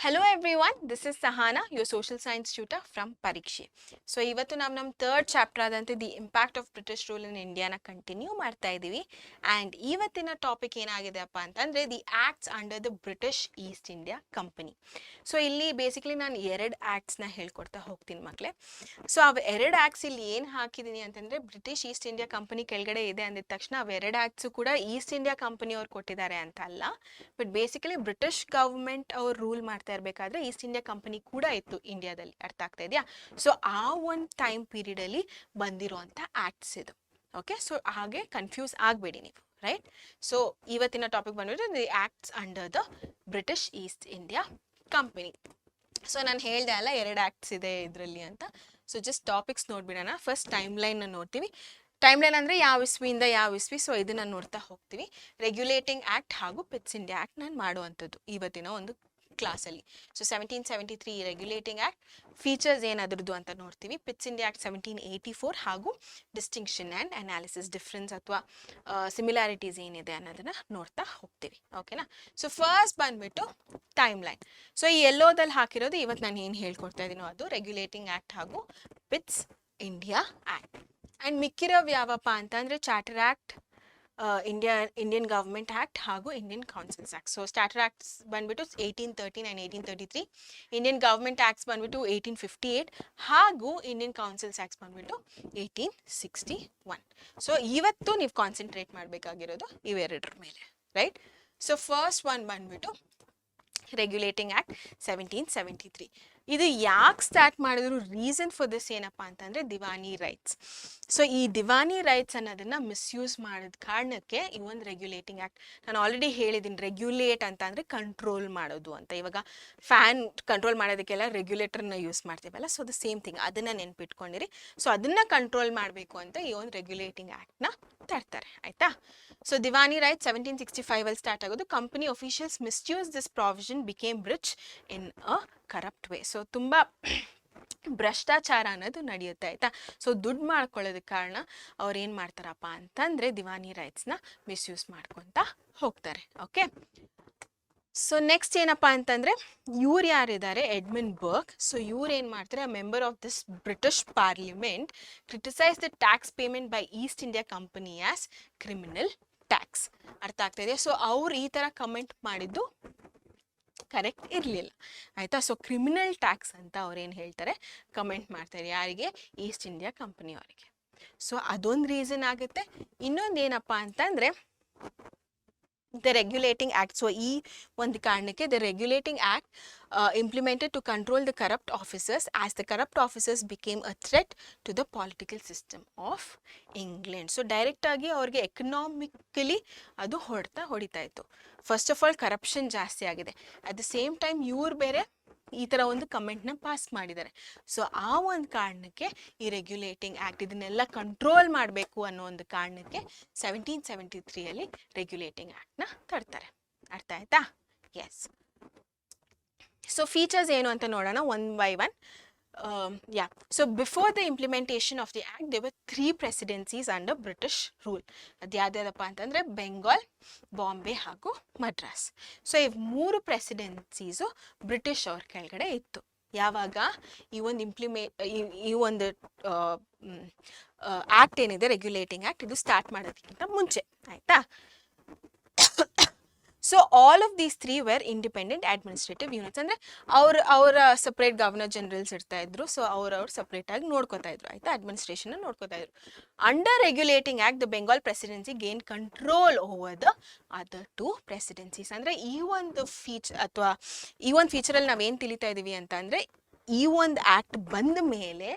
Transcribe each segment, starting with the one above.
Hello everyone, this is Sahana, your social science tutor from PARIKSHE. So ಇವತ್ತು ನಾವು ನಮ್ಮ third chapter ಆದಂತೆ the impact of British rule in ಇಂಡಿಯಾನ continue ಮಾಡ್ತಾ ಇದ್ದೀವಿ. ಆ್ಯಂಡ್ ಇವತ್ತಿನ ಟಾಪಿಕ್ ಏನಾಗಿದೆಯಪ್ಪ ಅಂತಂದರೆ the acts under the British East India Company. So ಇಲ್ಲಿ ಬೇಸಿಕ್ಲಿ ನಾನು ಎರಡು ಆ್ಯಕ್ಟ್ಸ್ನ ಹೇಳ್ಕೊಡ್ತಾ ಹೋಗ್ತೀನಿ ಮಕ್ಕಳೇ. ಸೊ ಅವು ಎರಡು ಆ್ಯಕ್ಟ್ಸ್ ಇಲ್ಲಿ ಏನು ಹಾಕಿದ್ದೀನಿ ಅಂತಂದರೆ ಬ್ರಿಟಿಷ್ ಈಸ್ಟ್ ಇಂಡಿಯಾ ಕಂಪನಿ ಕೆಳಗಡೆ ಇದೆ ಅಂದಿದ ತಕ್ಷಣ ಅವೆರಡು ಆ್ಯಕ್ಟ್ಸು ಕೂಡ ಈಸ್ಟ್ ಇಂಡಿಯಾ ಕಂಪನಿಯವ್ರು ಕೊಟ್ಟಿದ್ದಾರೆ ಅಂತ ಅಲ್ಲ, ಬಟ್ ಬೇಸಿಕಲಿ ಬ್ರಿಟಿಷ್ ಗವರ್ಮೆಂಟ್ ಅವ್ರು ರೂಲ್ ಮಾಡ್ತಾ ಇರಬೇಕಾದ್ರೆ ಈಸ್ಟ್ ಇಂಡಿಯಾ ಕಂಪನಿ ಕೂಡ ಇತ್ತು ಇಂಡಿಯಾದಲ್ಲಿ. ಅರ್ಥ ಆಗ್ತಾ ಇದೆಯಾ? ಸೊ ಆ ಒಂದು ಟೈಮ್ ಪೀರಿಯಡಲ್ಲಿ ಬಂದಿರುವಂಥ ಆ್ಯಕ್ಟ್ಸ್ ಇದು. ಓಕೆ, ಸೊ ಹಾಗೆ ಕನ್ಫ್ಯೂಸ್ ಆಗಬೇಡಿ ನೀವು, ರೈಟ್? ಸೊ ಇವತ್ತಿನ ಟಾಪಿಕ್ ಬಂದ್ಬಿಟ್ಟು the acts under the British East India Company. So ನಾನು ಹೇಳ್ದೆ ಅಲ್ಲ ಎರಡು ಆ್ಯಕ್ಟ್ಸ್ ಇದೆ ಇದರಲ್ಲಿ ಅಂತ. ಸೊ ಜಸ್ಟ್ ಟಾಪಿಕ್ಸ್ ನೋಡ್ಬಿಡೋಣ. ಫಸ್ಟ್ ಟೈಮ್ ಲೈನ್ನ ನೋಡ್ತೀವಿ. ಟೈಮ್ ಲೈನ್ ಅಂದರೆ ಯಾವ ಇಸ್ವಿಯಿಂದ ಯಾವ ಇಸ್ವಿ, ಸೊ ಇದನ್ನು ನೋಡ್ತಾ ಹೋಗ್ತೀವಿ. ರೆಗ್ಯುಲೇಟಿಂಗ್ ಆ್ಯಕ್ಟ್ ಹಾಗೂ ಪಿಟ್ಸ್ ಇಂಡಿಯಾ ಆ್ಯಕ್ಟ್ ನಾನು ಮಾಡುವಂಥದ್ದು ಇವತ್ತಿನ ಒಂದು ಕ್ಲಾಸಲ್ಲಿ. ಸೊ 1773 ರೆಗ್ಯುಲೇಟಿಂಗ್ ಆ್ಯಕ್ಟ್, ಫೀಚರ್ಸ್ ಏನದ್ರದ್ದು ಅಂತ ನೋಡ್ತೀವಿ. ಪಿಟ್ಸ್ ಇಂಡಿಯಾ ಆ್ಯಕ್ಟ್ 1784 ಹಾಗೂ ಡಿಸ್ಟಿಂಕ್ಷನ್ ಆ್ಯಂಡ್ ಅನಾಲಿಸಿಸ್, ಡಿಫ್ರೆನ್ಸ್ ಅಥವಾ ಸಿಮಿಲಾರಿಟೀಸ್ ಏನಿದೆ ಅನ್ನೋದನ್ನು ನೋಡ್ತಾ ಹೋಗ್ತೀವಿ. ಓಕೆನಾ? ಸೊ ಫಸ್ಟ್ ಬಂದ್ಬಿಟ್ಟು ಟೈಮ್ ಲೈನ್. ಸೊ ಈ ಎಲ್ಲೋದಲ್ಲಿ ಹಾಕಿರೋದು ಇವತ್ತು ನಾನು ಏನು ಹೇಳ್ಕೊಡ್ತಾ ಇದ್ದೀನೋ ಅದು ರೆಗ್ಯುಲೇಟಿಂಗ್ ಆ್ಯಕ್ಟ್ ಹಾಗೂ ಪಿಟ್ಸ್ ಇಂಡಿಯಾ ಆ್ಯಕ್ಟ್. ಆ್ಯಂಡ್ ಮಿಕ್ಕಿರೋವು ಯಾವಪ್ಪ ಅಂತಂದರೆ charter act, Indian government act ಹಾಗೂ Indian councils act. So charter acts ಬಂದ್ಬಿಟ್ಟು 1813 ಆ್ಯಂಡ್ 1833, ಇಂಡಿಯನ್ ಗವರ್ಮೆಂಟ್ ಆ್ಯಕ್ಟ್ಸ್ ಬಂದ್ಬಿಟ್ಟು 1858 ಹಾಗೂ ಇಂಡಿಯನ್ ಕೌನ್ಸಿಲ್ಸ್ ಆ್ಯಕ್ಟ್ಸ್ ಬಂದ್ಬಿಟ್ಟು 1861. ಸೊ ಇವತ್ತು ನೀವು ಕಾನ್ಸಂಟ್ರೇಟ್ ಮಾಡಬೇಕಾಗಿರೋದು ಇವೆರಡರ ಮೇಲೆ, ರೈಟ್? ಸೊ ಫಸ್ಟ್ ಒನ್ ಬಂದ್ಬಿಟ್ಟು ರೆಗ್ಯುಲೇಟಿಂಗ್ ಆ್ಯಕ್ಟ್ 1773. ಇದು ಯಾಕೆ ಸ್ಟಾರ್ಟ್ ಮಾಡಿದ್ರು, ರೀಸನ್ ಫಾರ್ ದಿಸ್ ಏನಪ್ಪ ಅಂತಂದರೆ ದಿವಾನಿ ರೈಟ್ಸ್. ಸೊ ಈ ದಿವಾನಿ ರೈಟ್ಸ್ ಅನ್ನೋದನ್ನು ಮಿಸ್ಯೂಸ್ ಮಾಡಿದ ಕಾರಣಕ್ಕೆ ಈ ಒಂದು ರೆಗ್ಯುಲೇಟಿಂಗ್ ಆ್ಯಕ್ಟ್. ನಾನು ಆಲ್ರೆಡಿ ಹೇಳಿದ್ದೀನಿ, ರೆಗ್ಯುಲೇಟ್ ಅಂತ ಅಂದರೆ ಕಂಟ್ರೋಲ್ ಮಾಡೋದು ಅಂತ. ಇವಾಗ ಫ್ಯಾನ್ ಕಂಟ್ರೋಲ್ ಮಾಡೋದಕ್ಕೆಲ್ಲ ರೆಗ್ಯುಲೇಟರ್ನ ಯೂಸ್ ಮಾಡ್ತೀವಲ್ಲ, ಸೊ ದ ಸೇಮ್ ಥಿಂಗ್, ಅದನ್ನು ನೆನ್ಪಿಟ್ಕೊಂಡಿರಿ. ಸೊ ಅದನ್ನು ಕಂಟ್ರೋಲ್ ಮಾಡಬೇಕು ಅಂತ ಈ ಒಂದು ರೆಗ್ಯುಲೇಟಿಂಗ್ ಆ್ಯಕ್ಟ್ನ ತರ್ತಾರೆ, ಆಯಿತಾ? ಸೊ ದಿವಾನಿ ರೈಟ್ 1765 ಅಲ್ಲಿ ಸ್ಟಾರ್ಟ್ ಆಗೋದು. Company officials misuse this provision became rich in a corrupt way. So ತುಂಬ ಭ್ರಷ್ಟಾಚಾರ ಅನ್ನೋದು ನಡೆಯುತ್ತೆ, ಆಯಿತಾ? ಸೊ ದುಡ್ಡು ಮಾಡ್ಕೊಳ್ಳೋದಕ್ಕೆ ಕಾರಣ ಅವ್ರು ಏನು ಮಾಡ್ತಾರಪ್ಪ ಅಂತಂದರೆ ದಿವಾನಿ ರೈಟ್ಸ್ನ ಮಿಸ್ಯೂಸ್ ಮಾಡ್ಕೊತಾ ಹೋಗ್ತಾರೆ. ಓಕೆ, ಸೊ ನೆಕ್ಸ್ಟ್ ಏನಪ್ಪ ಅಂತಂದರೆ ಇವ್ರು ಯಾರಿದ್ದಾರೆ, ಎಡ್ಮಂಡ್ ಬರ್ಕ್. ಸೊ ಇವ್ರು ಏನು ಮಾಡ್ತಾರೆ, member of this British parliament criticise the tax payment by East India company as criminal tax. ಅರ್ಥ ಆಗ್ತಾ ಇದೆ? ಸೊ ಅವ್ರು ಈ ಥರ ಕಮೆಂಟ್ ಮಾಡಿದ್ದು ಕರೆಕ್ಟ್ ಇರಲಿಲ್ಲ, ಆಯಿತಾ? ಸೊ ಕ್ರಿಮಿನಲ್ ಟ್ಯಾಕ್ಸ್ ಅಂತ ಅವ್ರೇನು ಹೇಳ್ತಾರೆ, ಕಮೆಂಟ್ ಮಾಡ್ತಾರೆ. ಯಾರಿಗೆ? ಈಸ್ಟ್ ಇಂಡಿಯಾ ಕಂಪನಿಯವರಿಗೆ. ಸೊ ಅದೊಂದು ರೀಸನ್ ಆಗುತ್ತೆ. ಇನ್ನೊಂದು ಏನಪ್ಪ ಅಂತಂದರೆ ದ ರೆಗ್ಯುಲೇಟಿಂಗ್ ಆ್ಯಕ್ಟ್. ಸೊ ಈ ಒಂದು ಕಾರಣಕ್ಕೆ the regulating act implemented to control the corrupt officers as the corrupt officers became a threat to the political system of England. So ಡೈರೆಕ್ಟಾಗಿ ಅವ್ರಿಗೆ ಎಕನಾಮಿಕಲಿ ಅದು ಹೊಡಿತಾ ಇತ್ತು. ಫಸ್ಟ್ ಆಫ್ ಆಲ್ ಕರಪ್ಷನ್ ಜಾಸ್ತಿ ಆಗಿದೆ, ಅಟ್ ದ ಸೇಮ್ ಟೈಮ್ ಇವ್ರು ಬೇರೆ ಈ ಥರ ಒಂದು ಕಮೆಂಟ್ನ ಪಾಸ್ ಮಾಡಿದ್ದಾರೆ. ಸೊ ಆ ಒಂದು ಕಾರಣಕ್ಕೆ ಈ ರೆಗ್ಯುಲೇಟಿಂಗ್ ಆ್ಯಕ್ಟ್ ಇದನ್ನೆಲ್ಲ ಕಂಟ್ರೋಲ್ ಮಾಡಬೇಕು ಅನ್ನೋ ಒಂದು ಕಾರಣಕ್ಕೆ 1773 ರೆಗ್ಯುಲೇಟಿಂಗ್ ಆ್ಯಕ್ಟ್ನ ತರ್ತಾರೆ. ಅರ್ಥ ಆಯ್ತಾ? ಎಸ್. ಸೊ ಫೀಚರ್ಸ್ ಏನು ಅಂತ ನೋಡೋಣ one by one. Yeah, so before the implementation of the act there were 3 presidencies under British rule. ಅದು ಯಾವ್ದಾದಪ್ಪ ಅಂತಂದರೆ ಬೆಂಗಾಲ್, ಬಾಂಬೆ ಹಾಗೂ ಮದ್ರಾಸ್. ಸೊ ಈ 3 ಪ್ರೆಸಿಡೆನ್ಸೀಸು ಬ್ರಿಟಿಷ್ ಅವ್ರ ಕೆಳಗಡೆ ಇತ್ತು. ಯಾವಾಗ ಈ ಒಂದು ಈ ಒಂದು ಆ್ಯಕ್ಟ್ ಏನಿದೆ ರೆಗ್ಯುಲೇಟಿಂಗ್ ಆ್ಯಕ್ಟ್, ಇದು ಸ್ಟಾರ್ಟ್ ಮಾಡೋದಕ್ಕಿಂತ ಮುಂಚೆ, ಆಯಿತಾ? So all of these 3 were independent administrative units. ಅಂದರೆ ಅವರ ಸಪ್ರೇಟ್ ಗವರ್ನರ್ ಜನರಲ್ಸ್ ಇರ್ತಾ ಇದ್ರು. ಸೊ ಅವ್ರು ಸಪ್ರೇಟಾಗಿ ನೋಡ್ಕೋತಾ ಇದ್ರು, ಆಯಿತಾ? ಅಡ್ಮಿನಿಸ್ಟ್ರೇಷನ್ನ ನೋಡ್ಕೋತಾ ಇದ್ರು. Under regulating act the Bengal presidency gain control over the other 2 ಪ್ರೆಸಿಡೆನ್ಸೀಸ್. ಅಂದರೆ ಈ ಒಂದು ಫೀಚರಲ್ಲಿ ನಾವೇನು ತಿಳಿತಾ ಇದ್ದೀವಿ ಅಂತ ಅಂದರೆ ಈ ಒಂದು ಆ್ಯಕ್ಟ್ ಬಂದ ಮೇಲೆ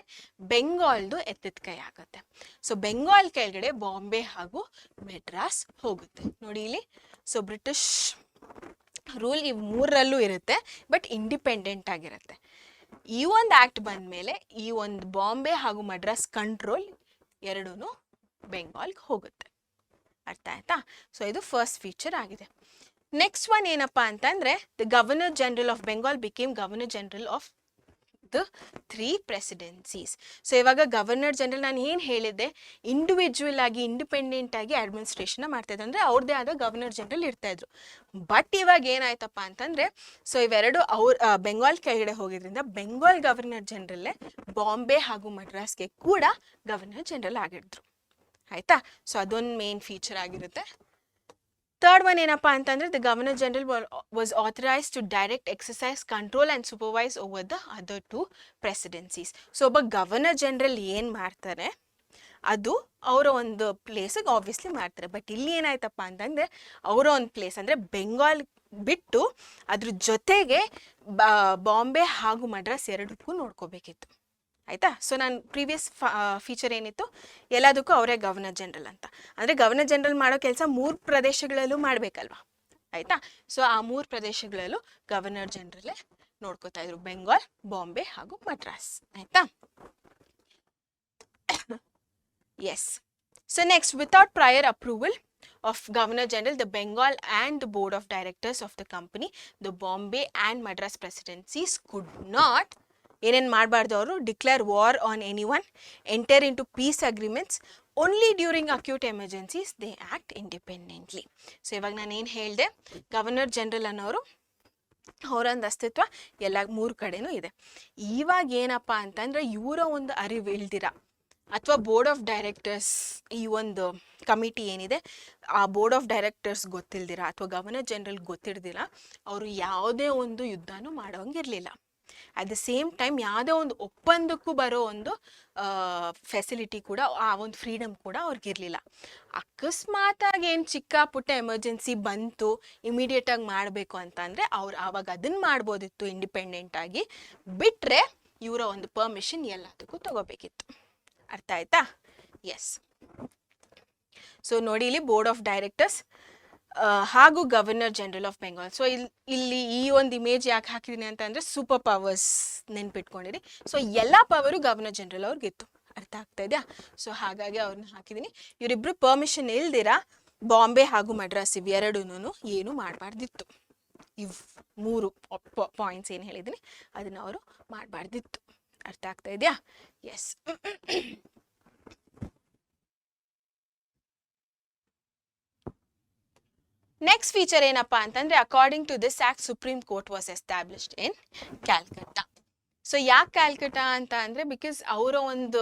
ಬೆಂಗಾಲ್ದು ಎತ್ತಿದ ಕೈ ಆಗುತ್ತೆ. ಸೊ ಬೆಂಗಾಲ್ ಕೆಳಗಡೆ ಬಾಂಬೆ ಹಾಗೂ ಮೆಡ್ರಾಸ್ ಹೋಗುತ್ತೆ. ನೋಡಿ ಇಲ್ಲಿ, ಸೊ ಬ್ರಿಟಿಷ್ ರೂಲ್ ಈ 3ರಲ್ಲೂ ಇರುತ್ತೆ, ಬಟ್ ಇಂಡಿಪೆಂಡೆಂಟ್ ಆಗಿರುತ್ತೆ. ಈ ಒಂದು ಆ್ಯಕ್ಟ್ ಬಂದ ಮೇಲೆ ಈ ಒಂದು ಬಾಂಬೆ ಹಾಗೂ ಮಡ್ರಾಸ್ ಕಂಟ್ರೋಲ್ ಎರಡೂ ಬೆಂಗಾಲ್ಗೆ ಹೋಗುತ್ತೆ. ಅರ್ಥ ಆಯ್ತಾ? ಸೊ ಇದು ಫಸ್ಟ್ ಫೀಚರ್ ಆಗಿದೆ. ನೆಕ್ಸ್ಟ್ ಒನ್ ಏನಪ್ಪ ಅಂತಂದರೆ the governor general of Bengal became governor general of the 3 presidencies. So ಇವಾಗ ಗವರ್ನರ್ ಜನರಲ್ ನಾನು ಏನು ಹೇಳಿದ್ದೆ, ಇಂಡಿವಿಜುವಲ್ ಆಗಿ ಇಂಡಿಪೆಂಡೆಂಟ್ ಆಗಿ ಅಡ್ಮಿನಿಸ್ಟ್ರೇಷನ್ ಮಾಡ್ತಾ ಇದ್ರು, ಅಂದರೆ ಅವ್ರದ್ದೇ ಆದ ಗವರ್ನರ್ ಜನರಲ್ ಇರ್ತಾ ಇದ್ರು. ಬಟ್ ಇವಾಗ ಏನಾಯ್ತಪ್ಪ ಅಂತಂದರೆ, ಸೊ ಇವೆರಡು ಬೆಂಗಾಲ್ ಕೆಳಗಡೆ ಹೋಗಿದ್ರಿಂದ ಬೆಂಗಾಲ್ ಗವರ್ನರ್ ಜನರಲ್ಲೇ ಬಾಂಬೆ ಹಾಗೂ ಮಡ್ರಾಸ್ಗೆ ಕೂಡ ಗವರ್ನರ್ ಜನರಲ್ ಆಗಿದ್ರು. ಆಯ್ತಾ? ಸೊ ಅದೊಂದು ಮೇನ್ ಫೀಚರ್ ಆಗಿರುತ್ತೆ. ಥರ್ಡ್ ಒನ್ ಏನಪ್ಪ ಅಂತಂದರೆ, the governor general was authorised to direct exercise control and supervise over the other 2 presidencies. So ಒಬ್ಬ ಗವರ್ನರ್ ಜನರಲ್ ಏನು ಮಾಡ್ತಾರೆ ಅದು ಅವರ ಒಂದು ಪ್ಲೇಸಿಗೆ ಆಬ್ವಿಯಸ್ಲಿ ಮಾಡ್ತಾರೆ. ಬಟ್ ಇಲ್ಲಿ ಏನಾಯ್ತಪ್ಪ ಅಂತಂದರೆ, ಅವರ ಒಂದು ಪ್ಲೇಸ್ ಅಂದರೆ ಬೆಂಗಾಲ್ ಬಿಟ್ಟು ಅದ್ರ ಜೊತೆಗೆ ಬಾಂಬೆ ಹಾಗೂ ಮಡ್ರಾಸ್ ಎರಡಕ್ಕೂ ನೋಡ್ಕೋಬೇಕಿತ್ತು. ಆಯಿತಾ? ಸೊ ನಾನು ಪ್ರೀವಿಯಸ್ ಫೀಚರ್ ಏನಿತ್ತು, ಎಲ್ಲದಕ್ಕೂ ಅವರೇ ಗವರ್ನರ್ ಜನರಲ್ ಅಂತ. ಅಂದರೆ ಗವರ್ನರ್ ಜನರಲ್ ಮಾಡೋ ಕೆಲಸ 3 ಪ್ರದೇಶಗಳಲ್ಲೂ ಮಾಡಬೇಕಲ್ವಾ? ಆಯಿತಾ? ಸೊ ಆ 3 ಪ್ರದೇಶಗಳಲ್ಲೂ ಗವರ್ನರ್ ಜನರಲ್ಲೇ ನೋಡ್ಕೋತಾ ಇದ್ರು, ಬೆಂಗಾಲ್, ಬಾಂಬೆ ಹಾಗೂ ಮಡ್ರಾಸ್. ಆಯಿತಾ? Yes. So next, without prior approval of Governor General, the Bengal and the Board of Directors of the company, the Bombay and Madras presidencies could not ಏನೇನು ಮಾಡಬಾರ್ದು, ಅವರು declare war on any one, enter into peace agreements, only during acute emergencies they act independently. So ಇವಾಗ ನಾನು ಏನು ಹೇಳಿದೆ, governor general ಅನ್ನೋರು ಅವರೊಂದು ಅಸ್ತಿತ್ವ ಎಲ್ಲ 3 ಕಡೆನೂ ಇದೆ. ಇವಾಗ ಏನಪ್ಪ ಅಂತಂದರೆ, ಇವರ ಒಂದು ಅರಿವು ಇಲ್ದಿರ ಅಥವಾ ಬೋರ್ಡ್ ಆಫ್ ಡೈರೆಕ್ಟರ್ಸ್ ಈ ಒಂದು ಕಮಿಟಿ ಏನಿದೆ ಆ ಬೋರ್ಡ್ ಆಫ್ ಡೈರೆಕ್ಟರ್ಸ್ ಗೊತ್ತಿಲ್ದಿರ ಅಥವಾ ಗವರ್ನರ್ ಜನರಲ್ ಗೊತ್ತಿಡ್ದಿರ ಅವರು ಯಾವುದೇ ಒಂದು ಯುದ್ಧನೂ ಮಾಡೋಂಗಿರಲಿಲ್ಲ. ಅಟ್ ದ ಸೇಮ್ ಟೈಮ್ ಯಾವುದೇ ಒಂದು ಒಪ್ಪಂದಕ್ಕೂ ಬರೋ ಒಂದು ಫೆಸಿಲಿಟಿ ಕೂಡ, ಆ ಒಂದು ಫ್ರೀಡಮ್ ಕೂಡ ಅವ್ರಿಗಿರಲಿಲ್ಲ. ಅಕಸ್ಮಾತಾಗಿ ಏನು ಚಿಕ್ಕ ಪುಟ್ಟ ಎಮರ್ಜೆನ್ಸಿ ಬಂತು ಇಮಿಡಿಯೇಟಾಗಿ ಮಾಡಬೇಕು ಅಂತ ಅಂದರೆ ಅವ್ರು ಆವಾಗ ಅದನ್ನು ಮಾಡ್ಬೋದಿತ್ತು ಇಂಡಿಪೆಂಡೆಂಟಾಗಿ. ಬಿಟ್ಟರೆ ಇವರ ಒಂದು ಪರ್ಮಿಷನ್ ಎಲ್ಲದಕ್ಕೂ ತಗೋಬೇಕಿತ್ತು. ಅರ್ಥ ಆಯ್ತಾ? ಎಸ್. ಸೊ ನೋಡಿ, ಇಲ್ಲಿ ಬೋರ್ಡ್ ಆಫ್ ಡೈರೆಕ್ಟರ್ಸ್ ಹಾಗೂ governor general of Bengal. So ಇಲ್ಲಿ ಈ ಒಂದು ಇಮೇಜ್ ಯಾಕೆ ಹಾಕಿದ್ದೀನಿ ಅಂತ ಅಂದರೆ, ಸೂಪರ್ ಪವರ್ಸ್ ನೆನ್ಪಿಟ್ಕೊಂಡಿರಿ. ಸೊ ಎಲ್ಲ ಪವರು ಗವರ್ನರ್ ಜನರಲ್ ಅವ್ರಿಗಿತ್ತು. ಅರ್ಥ ಆಗ್ತಾ ಇದೆಯಾ? ಸೊ ಹಾಗಾಗಿ ಅವ್ರನ್ನ ಹಾಕಿದ್ದೀನಿ. ಇವರಿಬ್ಬರು ಪರ್ಮಿಷನ್ ಇಲ್ದಿರ ಬಾಂಬೆ ಹಾಗೂ ಮಡ್ರಾಸ್ ಇವೆರಡೂ ಏನು ಮಾಡಬಾರ್ದಿತ್ತು. ಇವು 3 ಪಾಯಿಂಟ್ಸ್ ಏನು ಹೇಳಿದ್ದೀನಿ ಅದನ್ನು ಅವರು ಮಾಡಬಾರ್ದಿತ್ತು. ಅರ್ಥ ಆಗ್ತಾ ಇದೆಯಾ? ಎಸ್. ನೆಕ್ಸ್ಟ್ ಫೀಚರ್ ಏನಪ್ಪ ಅಂತಂದರೆ, according to this act supreme court was established in Calcutta. So ಯಾಕೆ ಕ್ಯಾಲ್ಕಟ್ಟಾ ಅಂತ ಅಂದರೆ, ಬಿಕಾಸ್ ಅವರ ಒಂದು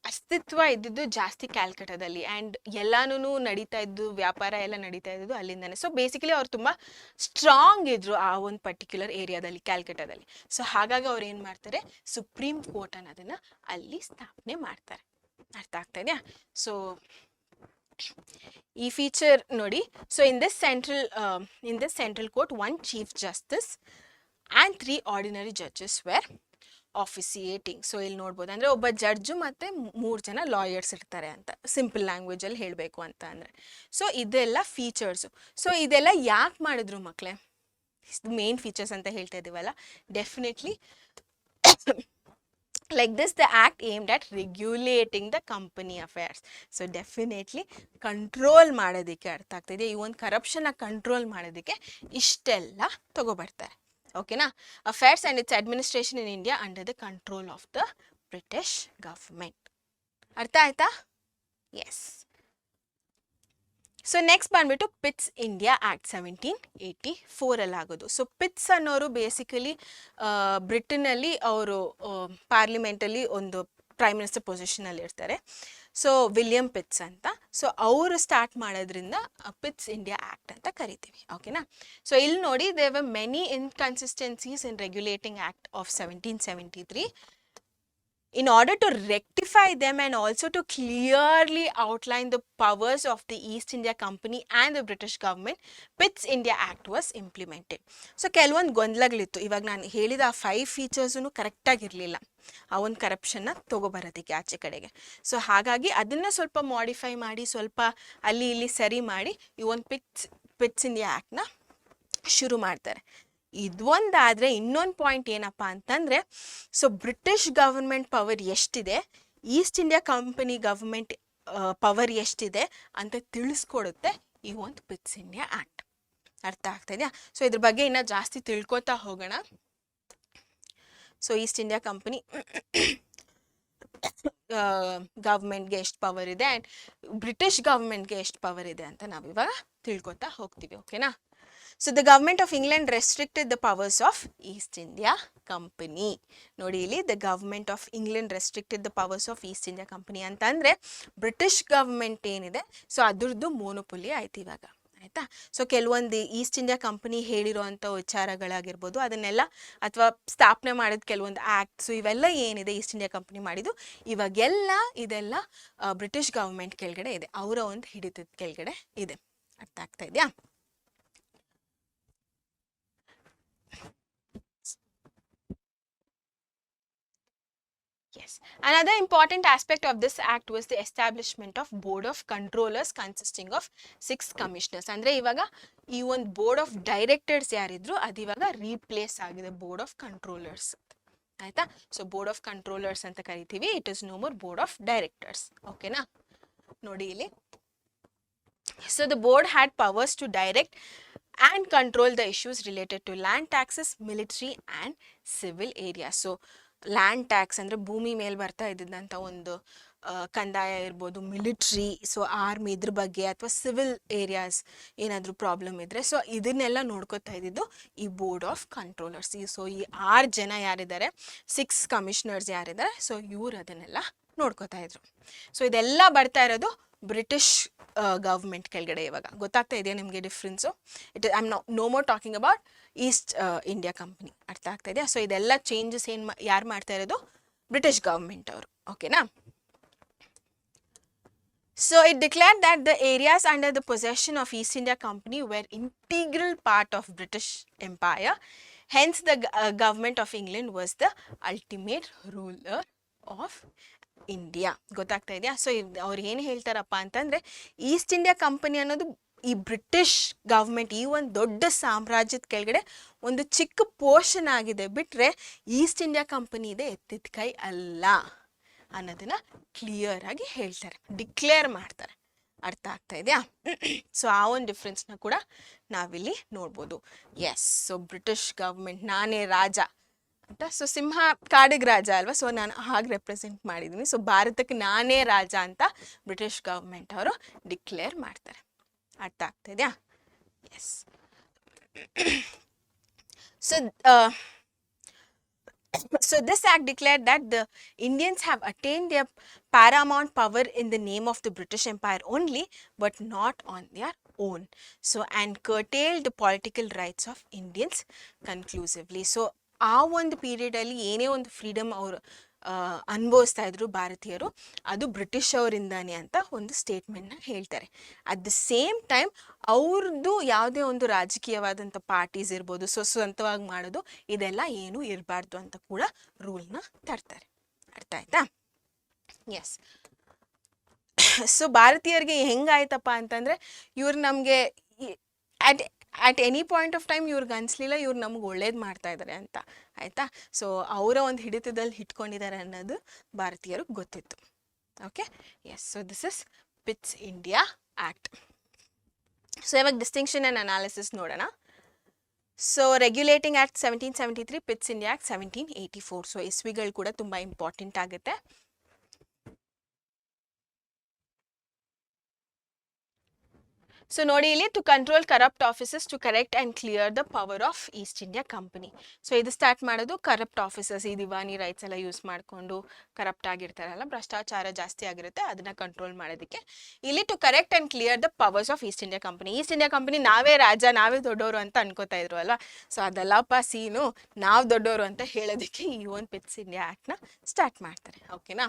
ಅಸ್ತಿತ್ವ ಇದ್ದಿದ್ದು ಜಾಸ್ತಿ ಕ್ಯಾಲ್ಕಟಾದಲ್ಲಿ, ಆ್ಯಂಡ್ ಎಲ್ಲಾನು ನಡೀತಾ ಇದ್ದು, ವ್ಯಾಪಾರ ಎಲ್ಲ ನಡೀತಾ ಇದ್ದು ಅಲ್ಲಿಂದಾನೆ. ಸೊ ಬೇಸಿಕಲಿ ಅವ್ರು ತುಂಬ ಸ್ಟ್ರಾಂಗ್ ಇದ್ರು ಆ ಒಂದು ಪರ್ಟಿಕ್ಯುಲರ್ ಏರಿಯಾದಲ್ಲಿ, ಕ್ಯಾಲ್ಕಟಾದಲ್ಲಿ. ಸೊ ಹಾಗಾಗಿ ಅವ್ರು ಏನು ಮಾಡ್ತಾರೆ, ಸುಪ್ರೀಂ ಕೋರ್ಟ್ ಅನ್ನೋದನ್ನು ಅಲ್ಲಿ ಸ್ಥಾಪನೆ ಮಾಡ್ತಾರೆ. ಅರ್ಥ ಆಗ್ತಾ ಇದೆಯಾ? ಸೊ ಈ ಫೀಚರ್ ನೋಡಿ. So in this central court 1 chief justice and 3 ordinary judges were officiating. So ಇಲ್ಲಿ ನೋಡ್ಬೋದು, ಅಂದರೆ ಒಬ್ಬ ಜಡ್ಜು ಮತ್ತು 3 ಜನ ಲಾಯರ್ಸ್ ಇರ್ತಾರೆ ಅಂತ, ಸಿಂಪಲ್ ಲ್ಯಾಂಗ್ವೇಜಲ್ಲಿ ಹೇಳಬೇಕು ಅಂತ ಅಂದರೆ. ಸೊ ಇದೆಲ್ಲ ಫೀಚರ್ಸು. ಸೊ ಇದೆಲ್ಲ ಯಾಕೆ ಮಾಡಿದ್ರು ಮಕ್ಕಳೇ? ಮೇನ್ ಫೀಚರ್ಸ್ ಅಂತ ಹೇಳ್ತಾ ಇದ್ದೀವಲ್ಲ, definitely like this the act aimed at regulating the company affairs. So definitely control ಮಾಡೋದಕ್ಕೆ, ಅರ್ಥ ಆಗ್ತಿದೆ, ಈ ಒಂದು ಕರಪ್ಷನ್ನ ಕಂಟ್ರೋಲ್ ಮಾಡೋದಕ್ಕೆ ಇಷ್ಟೆಲ್ಲ ತಗೋಬರ್ತಾರೆ. ಓಕೆನಾ? Affairs and it's administration in India under the control of the British government. ಅರ್ಥ ಆಯ್ತಾ? ಎಸ್. ಸೊ ನೆಕ್ಸ್ಟ್ ಬಂದ್ಬಿಟ್ಟು ಪಿಟ್ಸ್ ಇಂಡಿಯಾ ಆ್ಯಕ್ಟ್ 1784 ಆಗೋದು. ಸೊ ಪಿಟ್ಸ್ ಅನ್ನೋರು ಬೇಸಿಕಲಿ ಬ್ರಿಟನ್ನಲ್ಲಿ ಅವರು ಪಾರ್ಲಿಮೆಂಟಲ್ಲಿ ಒಂದು ಪ್ರೈಮ್ ಮಿನಿಸ್ಟರ್ ಪೊಸಿಷನಲ್ಲಿ ಇರ್ತಾರೆ. ಸೊ ವಿಲಿಯಂ ಪಿಟ್ಸ್ ಅಂತ. ಸೊ ಅವರು ಸ್ಟಾರ್ಟ್ ಮಾಡೋದ್ರಿಂದ ಪಿಟ್ಸ್ ಇಂಡಿಯಾ ಆ್ಯಕ್ಟ್ ಅಂತ ಕರಿತೀವಿ. ಓಕೆನಾ? ಸೊ ಇಲ್ಲಿ ನೋಡಿ, there were many inconsistencies in regulating act of 1773. In order to rectify them and also to clearly outline the powers of the East India Company and the British government, Pitt's India Act was implemented. So ಕೆಲವೊಂದು ಗೊಂದಲಗಳಿತ್ತು. ಇವಾಗ ನಾನು ಹೇಳಿದ ಆ 5 ಫೀಚರ್ಸೂ ಕರೆಕ್ಟಾಗಿರಲಿಲ್ಲ ಆ ಒಂದು ಕರಪ್ಷನ್ನ ತೊಗೊಬರೋದಕ್ಕೆ ಆಚೆ ಕಡೆಗೆ. So ಹಾಗಾಗಿ ಅದನ್ನು ಸ್ವಲ್ಪ ಮಾಡಿಫೈ ಮಾಡಿ, ಸ್ವಲ್ಪ ಅಲ್ಲಿ ಇಲ್ಲಿ ಸರಿ ಮಾಡಿ ಈ ಒಂದು ಪಿಟ್ಸ್ ಇಂಡಿಯಾ ಆ್ಯಕ್ಟ್ನ ಶುರು ಮಾಡ್ತಾರೆ. ಇದೊಂದಾದರೆ ಇನ್ನೊಂದು ಪಾಯಿಂಟ್ ಏನಪ್ಪ ಅಂತಂದರೆ, ಸೊ ಬ್ರಿಟಿಷ್ ಗವರ್ಮೆಂಟ್ ಪವರ್ ಎಷ್ಟಿದೆ, East India company government power ಎಷ್ಟಿದೆ ಅಂತ ತಿಳಿಸ್ಕೊಡುತ್ತೆ ಈ ಒಂದು ಪಿಟ್ಸ್ ಇಂಡಿಯಾ ಆ್ಯಕ್ಟ್. ಅರ್ಥ ಆಗ್ತಾ ಇದೆಯಾ? ಸೊ ಇದ್ರ ಬಗ್ಗೆ ಇನ್ನೂ ಜಾಸ್ತಿ ತಿಳ್ಕೊತಾ ಹೋಗೋಣ. ಸೊ ಈಸ್ಟ್ ಇಂಡಿಯಾ ಕಂಪನಿ ಗವರ್ಮೆಂಟ್ಗೆ ಎಷ್ಟು ಪವರ್ ಇದೆ ಆ್ಯಂಡ್ ಬ್ರಿಟಿಷ್ ಗವರ್ಮೆಂಟ್ಗೆ ಎಷ್ಟು ಪವರ್ ಇದೆ ಅಂತ ನಾವಿವಾಗ ತಿಳ್ಕೊತಾ ಹೋಗ್ತೀವಿ. ಓಕೆನಾ? So the government of England restricted the powers of East India company. ನೋಡಿ ಇಲ್ಲಿ the government of England restricted the powers of East India company ಅಂತ ಅಂದರೆ ಬ್ರಿಟಿಷ್ ಗವರ್ಮೆಂಟ್ ಏನಿದೆ ಸೊ ಅದ್ರದ್ದು ಮೋನೋಪೊಲಿ ಆಯ್ತು ಇವಾಗ. ಆಯಿತಾ? ಸೊ ಕೆಲವೊಂದು ಈಸ್ಟ್ ಇಂಡಿಯಾ ಕಂಪನಿ ಹೇಳಿರೋವಂಥ ವಿಚಾರಗಳಾಗಿರ್ಬೋದು ಅದನ್ನೆಲ್ಲ ಅಥವಾ ಸ್ಥಾಪನೆ ಮಾಡಿದ ಕೆಲವೊಂದು ಆ್ಯಕ್ಟ್ಸು ಇವೆಲ್ಲ ಏನಿದೆ ಈಸ್ಟ್ ಇಂಡಿಯಾ ಕಂಪನಿ ಮಾಡಿದ್ದು ಇವಾಗೆಲ್ಲ ಇದೆಲ್ಲ ಬ್ರಿಟಿಷ್ ಗವರ್ಮೆಂಟ್ ಕೆಳಗಡೆ ಇದೆ, ಅವರ ಒಂದು ಹಿಡಿತದ ಕೆಳಗಡೆ ಇದೆ. ಅರ್ಥ ಆಗ್ತಾ ಇದೆಯಾ? Yes. Another important aspect of this act was the establishment of board of controllers consisting of 6 commissioners. ಅಂದ್ರೆ ಇವಾಗ ಈ ಒಂದು ಬೋರ್ಡ್ ಆಫ್ ಡೈರೆಕ್ಟರ್ಸ್ ಯಾರಿದ್ರು ಅದು ಇವಾಗ ರೀಪ್ಲೇಸ್ ಆಗಿದೆ ಬೋರ್ಡ್ ಆಫ್ ಕಂಟ್ರೋಲರ್ಸ್. ಆಯ್ತಾ? ಸೊ ಬೋರ್ಡ್ ಆಫ್ ಕಂಟ್ರೋಲರ್ಸ್ ಅಂತ ಕರಿತೀವಿ, it is no more board of directors. ಓಕೆನಾ? ನೋಡಿ ಇಲ್ಲಿ. So the board had powers to direct and control the issues related to land taxes, military and civil areas. So land tax ಅಂದರೆ ಭೂಮಿ ಮೇಲೆ ಬರ್ತಾ ಇದ್ದಂಥ ಒಂದು ಕಂದಾಯ ಇರ್ಬೋದು, ಮಿಲಿಟ್ರಿ, ಸೊ ಆರ್ಮಿ ಇದ್ರ ಬಗ್ಗೆ, ಅಥವಾ ಸಿವಿಲ್ ಏರಿಯಾಸ್ ಏನಾದರೂ ಪ್ರಾಬ್ಲಮ್ ಇದ್ದರೆ ಸೊ ಇದನ್ನೆಲ್ಲ ನೋಡ್ಕೋತಾ ಇದ್ದಿದ್ದು ಈ ಬೋರ್ಡ್ ಆಫ್ ಕಂಟ್ರೋಲರ್ಸ್. ಸೊ ಈ 6 ಜನ ಯಾರಿದ್ದಾರೆ, 6 ಕಮಿಷನರ್ಸ್ ಯಾರಿದ್ದಾರೆ, ಸೊ ಇವ್ರು ಅದನ್ನೆಲ್ಲ ನೋಡ್ಕೋತಾ ಇದ್ರು. ಸೊ ಇದೆಲ್ಲ ಬರ್ತಾ ಇರೋದು ಬ್ರಿಟಿಷ್ ಗವರ್ಮೆಂಟ್ ಕೆಳಗಡೆ. ಇವಾಗ ಗೊತ್ತಾಗ್ತಾ ಇದೆಯಾ ನಿಮಗೆ difference? I am no more talking about East India Company. ಅರ್ಥ ಆಗ್ತಾ ಇದೆಯಾ? ಸೊ ಇದೆಲ್ಲ ಚೇಂಜಸ್ ಏನು ಯಾರು ಮಾಡ್ತಾ ಇರೋದು? ಬ್ರಿಟಿಷ್ ಗವರ್ಮೆಂಟ್ ಅವರು. ಓಕೆನಾ? So it declared that the areas under the possession of East India Company were integral part of British Empire. Hence the government of England was the ultimate ruler of India. ಗೊತ್ತಾಗ್ತಾ ಇದೆಯಾ? So ಅವ್ರು ಏನು ಹೇಳ್ತಾರಪ್ಪ ಅಂತಂದರೆ East India company ಅನ್ನೋದು ಈ British government ಈ ಒಂದು ದೊಡ್ಡ ಸಾಮ್ರಾಜ್ಯದ ಕೆಳಗಡೆ ಒಂದು ಚಿಕ್ಕ ಪೋರ್ಷನ್ ಆಗಿದೆ, ಬಿಟ್ಟರೆ ಈಸ್ಟ್ ಇಂಡಿಯಾ ಕಂಪನಿ ಇದೆ ಎತ್ತಿದ ಕೈ ಅಲ್ಲ ಅನ್ನೋದನ್ನ ಕ್ಲಿಯರ್ ಆಗಿ ಹೇಳ್ತಾರೆ, ಡಿಕ್ಲೇರ್ ಮಾಡ್ತಾರೆ. ಅರ್ಥ ಆಗ್ತಾ ಇದೆಯಾ? ಸೊ ಆ ಒಂದು ಡಿಫ್ರೆನ್ಸ್ನ ಕೂಡ ನಾವಿಲ್ಲಿ ನೋಡ್ಬೋದು. ಎಸ್, ಸೊ ಬ್ರಿಟಿಷ್ ಗವರ್ಮೆಂಟ್ ನಾನೇ ರಾಜ ಅಂತ, ಸೊ ಸಿಂಹ ಕಾಡಿಗೆ ರಾಜ ಅಲ್ವಾ, ಸೊ ನಾನು ಹಾಗೆ ರೆಪ್ರೆಸೆಂಟ್ ಮಾಡಿದ್ದೀನಿ. ಸೊ ಭಾರತಕ್ಕೆ ನಾನೇ ರಾಜ ಅಂತ ಬ್ರಿಟಿಷ್ ಗವರ್ಮೆಂಟ್ ಅವರು ಡಿಕ್ಲೇರ್ ಮಾಡ್ತಾರೆ. ಅರ್ಥ ಆಗ್ತಾ ಇದೆಯಾ? S. So this act declared that the Indians have attained their paramount power in the name of the British Empire only, but not on their own. So and curtailed the political rights of Indians conclusively. So ಆ ಒಂದು ಪೀರಿಯಡಲ್ಲಿ ಏನೇ ಒಂದು freedom ಅವರು ಅನುಭವಿಸ್ತಾ ಇದ್ರು ಭಾರತೀಯರು, ಅದು British ಅವರಿಂದಾನೆ ಅಂತ ಒಂದು ಸ್ಟೇಟ್ಮೆಂಟ್ನ ಹೇಳ್ತಾರೆ. ಅಟ್ ದ ಸೇಮ್ ಟೈಮ್ ಅವ್ರದ್ದು ಯಾವುದೇ ಒಂದು ರಾಜಕೀಯವಾದಂಥ ಪಾರ್ಟೀಸ್ ಇರ್ಬೋದು, ಸೊ ಸ್ವಂತವಾಗಿ ಮಾಡೋದು ಇದೆಲ್ಲ ಏನೂ ಇರಬಾರ್ದು ಅಂತ ಕೂಡ ರೂಲ್ನ ತರ್ತಾರೆ. ಅರ್ಥ ಆಯ್ತಾ? ಎಸ್. ಸೊ ಭಾರತೀಯರಿಗೆ ಹೆಂಗಾಯ್ತಪ್ಪ ಅಂತಂದರೆ ಇವ್ರು ನಮಗೆ at any point of time ಇವ್ರಿಗೆ ಅನಿಸ್ಲಿಲ್ಲ ಇವ್ರು ನಮ್ಗೆ ಒಳ್ಳೇದು ಮಾಡ್ತಾ ಇದ್ದಾರೆ ಅಂತ. ಆಯಿತಾ? ಸೊ ಅವರ ಒಂದು ಹಿಡಿತದಲ್ಲಿ ಇಟ್ಕೊಂಡಿದ್ದಾರೆ ಅನ್ನೋದು ಭಾರತೀಯರಿಗೆ ಗೊತ್ತಿತ್ತು. Okay, yes. So this is Pitt's India act. So ಇವಾಗ ಡಿಸ್ಟಿಂಕ್ಷನ್ ಆ್ಯಂಡ್ ಅನಾಲಿಸಿಸ್ ನೋಡೋಣ. So regulating act 1773, Pitt's India act 1784. So ಇಸ್ವಿಗಳು ಕೂಡ ತುಂಬ ಇಂಪಾರ್ಟೆಂಟ್ ಆಗುತ್ತೆ. ಸೊ ನೋಡಿ ಇಲ್ಲಿ, to control corrupt officers to correct and clear the power of East India Company. So ಇದು start ಮಾಡೋದು ಕರಪ್ಟ್ ಆಫೀಸರ್ಸ್, ಈ ದಿವಾನಿ ರೈಟ್ಸ್ ಎಲ್ಲ ಯೂಸ್ ಮಾಡಿಕೊಂಡು ಕರಪ್ಟ್ ಆಗಿರ್ತಾರಲ್ಲ, ಭ್ರಷ್ಟಾಚಾರ ಜಾಸ್ತಿ ಆಗಿರುತ್ತೆ, ಅದನ್ನ ಕಂಟ್ರೋಲ್ ಮಾಡೋದಕ್ಕೆ ಇಲ್ಲಿ to correct and clear the powers of East India Company. East India Company ನಾವೇ ರಾಜ, ನಾವೇ ದೊಡ್ಡವರು ಅಂತ ಅನ್ಕೋತಾ ಇದ್ರು ಅಲ್ವಾ. ಸೊ ಅದೆಲ್ಲಪ್ಪ ಸೀನು, ನಾವು ದೊಡ್ಡವರು ಅಂತ ಹೇಳೋದಕ್ಕೆ ಈ ಒಂದು ಪಿಟ್ಸ್ ಇಂಡಿಯಾ ಆ್ಯಕ್ಟ್ನ ಸ್ಟಾರ್ಟ್ ಮಾಡ್ತಾರೆ. ಓಕೆನಾ?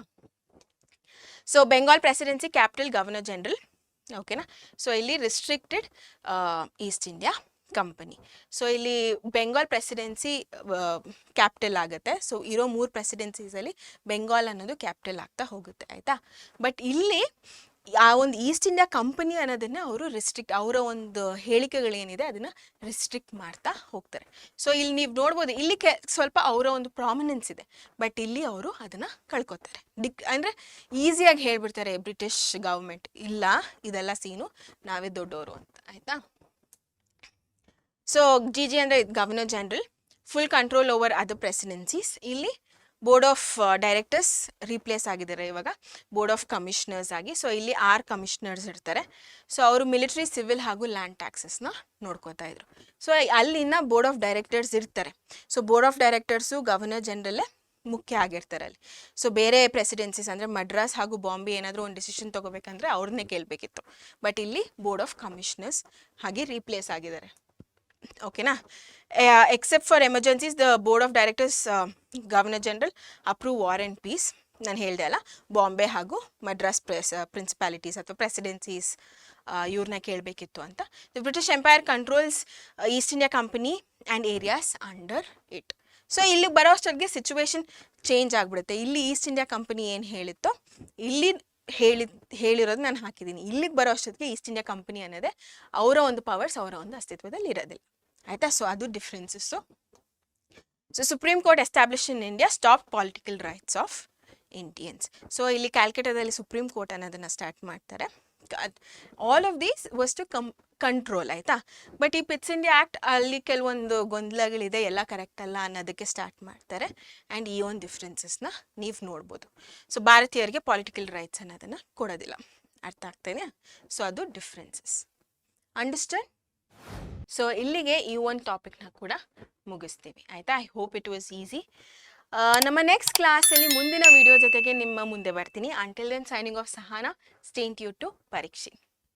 So Bengal presidency, capital, governor general. ಓಕೆನಾ? ಸೊ ಇಲ್ಲಿ restricted East India Company. So ಇಲ್ಲಿ ಬೆಂಗಾಲ್ ಪ್ರೆಸಿಡೆನ್ಸಿ ಕ್ಯಾಪಿಟಲ್ ಆಗುತ್ತೆ. ಸೊ ಇರೋ 3 ಪ್ರೆಸಿಡೆನ್ಸೀಸಲ್ಲಿ ಬೆಂಗಾಲ್ ಅನ್ನೋದು ಕ್ಯಾಪಿಟಲ್ ಆಗ್ತಾ ಹೋಗುತ್ತೆ. ಆಯಿತಾ? ಬಟ್ ಇಲ್ಲಿ ಆ ಒಂದು ಈಸ್ಟ್ ಇಂಡಿಯಾ ಕಂಪನಿ ಅನ್ನೋದನ್ನು ಅವರು ಅವರ ಒಂದು ಹೇಳಿಕೆಗಳೇನಿದೆ ಅದನ್ನು ರಿಸ್ಟ್ರಿಕ್ಟ್ ಮಾಡ್ತಾ ಹೋಗ್ತಾರೆ. ಸೊ ಇಲ್ಲಿ ನೀವು ನೋಡ್ಬೋದು, ಇಲ್ಲಿ ಸ್ವಲ್ಪ ಅವರ ಒಂದು ಪ್ರಾಮಿನೆನ್ಸ್ ಇದೆ, ಬಟ್ ಇಲ್ಲಿ ಅವರು ಅದನ್ನು ಕಳ್ಕೊತಾರೆ. ಅಂದರೆ ಈಸಿಯಾಗಿ ಹೇಳ್ಬಿಡ್ತಾರೆ ಬ್ರಿಟಿಷ್ ಗವರ್ಮೆಂಟ್, ಇಲ್ಲ ಇದೆಲ್ಲ ಸೀನು, ನಾವೇ ದೊಡ್ಡವರು ಅಂತ. ಆಯಿತಾ? ಸೊ ಜಿ ಅಂದರೆ governor general. Full control over other presidencies. ಇಲ್ಲಿ ಬೋರ್ಡ್ ಆಫ್ ಡೈರೆಕ್ಟರ್ಸ್ ರೀಪ್ಲೇಸ್ ಆಗಿದ್ದಾರೆ ಇವಾಗ ಬೋರ್ಡ್ ಆಫ್ ಕಮಿಷನರ್ಸ್ ಆಗಿ. ಸೊ ಇಲ್ಲಿ 6 ಕಮಿಷನರ್ಸ್ ಇರ್ತಾರೆ. ಸೊ ಅವರು ಮಿಲಿಟರಿ, ಸಿವಿಲ್ ಹಾಗೂ ಲ್ಯಾಂಡ್ ಟ್ಯಾಕ್ಸಸ್ನ ನೋಡ್ಕೋತಾ ಇದ್ರು. ಸೊ ಅಲ್ಲಿನ ಬೋರ್ಡ್ ಆಫ್ ಡೈರೆಕ್ಟರ್ಸ್ ಇರ್ತಾರೆ. So board of directors governor ಜನರಲ್ಲೇ ಮುಖ್ಯ ಆಗಿರ್ತಾರೆ ಅಲ್ಲಿ. ಸೊ ಬೇರೆ ಪ್ರೆಸಿಡೆನ್ಸೀಸ್ ಅಂದರೆ ಮಡ್ರಾಸ್ ಹಾಗೂ ಬಾಂಬೆ ಏನಾದರೂ ಒಂದು ಡಿಸಿಷನ್ ತೊಗೋಬೇಕಂದ್ರೆ ಅವ್ರನ್ನೇ ಕೇಳಬೇಕಿತ್ತು. ಬಟ್ ಇಲ್ಲಿ ಬೋರ್ಡ್ ಆಫ್ ಕಮಿಷನರ್ಸ್ ಹಾಗೆ ರೀಪ್ಲೇಸ್ ಆಗಿದ್ದಾರೆ. ಓಕೆನಾ? Except for emergencies the board of directors governor general approve war and peace. ನಾನು ಹೇಳಿದೆ ಅಲ್ಲ, ಬಾಂಬೆ ಹಾಗೂ ಮಡ್ರಾಸ್ ಪ್ರಿನ್ಸಿಪಾಲಿಟೀಸ್ ಅಥವಾ ಪ್ರೆಸಿಡೆನ್ಸೀಸ್ ಇವ್ರನ್ನ ಕೇಳಬೇಕಿತ್ತು ಅಂತ. The British empire controls East India company and areas under it. So ಇಲ್ಲಿಗೆ ಬರೋ ಅಷ್ಟೊತ್ತಿಗೆ ಸಿಚುವೇಶನ್ ಚೇಂಜ್ ಆಗಿಬಿಡುತ್ತೆ. ಇಲ್ಲಿ ಈಸ್ಟ್ ಇಂಡಿಯಾ ಕಂಪನಿ ಏನು ಹೇಳಿತ್ತೋ ಇಲ್ಲಿ ಹೇಳಿರೋದು ನಾನು ಹಾಕಿದ್ದೀನಿ. ಇಲ್ಲಿಗೆ ಬರೋ ಅಷ್ಟೊತ್ತಿಗೆ ಈಸ್ಟ್ ಇಂಡಿಯಾ ಕಂಪನಿ ಅನ್ನೋದೇ ಅವರ ಒಂದು ಪವರ್ಸ್, ಅವರ ಒಂದು ಅಸ್ತಿತ್ವದಲ್ಲಿ ಇರೋದಿಲ್ಲ. ಆಯಿತಾ? ಸೊ ಅದು differences. So supreme court establish in India stop political rights of Indians. So ಇಲ್ಲಿ ಕ್ಯಾಲ್ಕಟಾದಲ್ಲಿ ಸುಪ್ರೀಂ ಕೋರ್ಟ್ ಅನ್ನೋದನ್ನು ಸ್ಟಾರ್ಟ್ ಮಾಡ್ತಾರೆ. All of these was to control. ಆಯಿತಾ? ಬಟ್ ಈ ಪಿಟ್ಸ್ ಇಂಡಿಯಾ ಆ್ಯಕ್ಟ್ ಅಲ್ಲಿ ಕೆಲವೊಂದು ಗೊಂದಲಗಳಿದೆ, ಎಲ್ಲ ಕರೆಕ್ಟ್ ಅಲ್ಲ ಅನ್ನೋದಕ್ಕೆ ಸ್ಟಾರ್ಟ್ ಮಾಡ್ತಾರೆ. ಆ್ಯಂಡ್ ಈ ಒಂದು ಡಿಫ್ರೆನ್ಸಸ್ನ ನೀವು ನೋಡ್ಬೋದು. ಸೊ ಭಾರತೀಯರಿಗೆ ಪೊಲಿಟಿಕಲ್ ರೈಟ್ಸ್ ಅನ್ನೋದನ್ನು ಕೊಡೋದಿಲ್ಲ. ಅರ್ಥ ಆಗ್ತಾನೆ? ಸೊ ಅದು ಡಿಫ್ರೆನ್ಸಸ್. ಅಂಡರ್ಸ್ಟ್ಯಾಂಡ್? ಸೊ ಇಲ್ಲಿಗೆ ಈ ಒಂದು ಟಾಪಿಕ್ನ ಕೂಡ ಮುಗಿಸ್ತೀವಿ. ಆಯಿತಾ? I hope it was easy. ನಮ್ಮ ನೆಕ್ಸ್ಟ್ ಕ್ಲಾಸಲ್ಲಿ ಮುಂದಿನ ವಿಡಿಯೋ ಜೊತೆಗೆ ನಿಮ್ಮ ಮುಂದೆ ಬರ್ತೀನಿ. Until then signing off Sahana. Stay tuned to ಪರೀಕ್ಷೆ.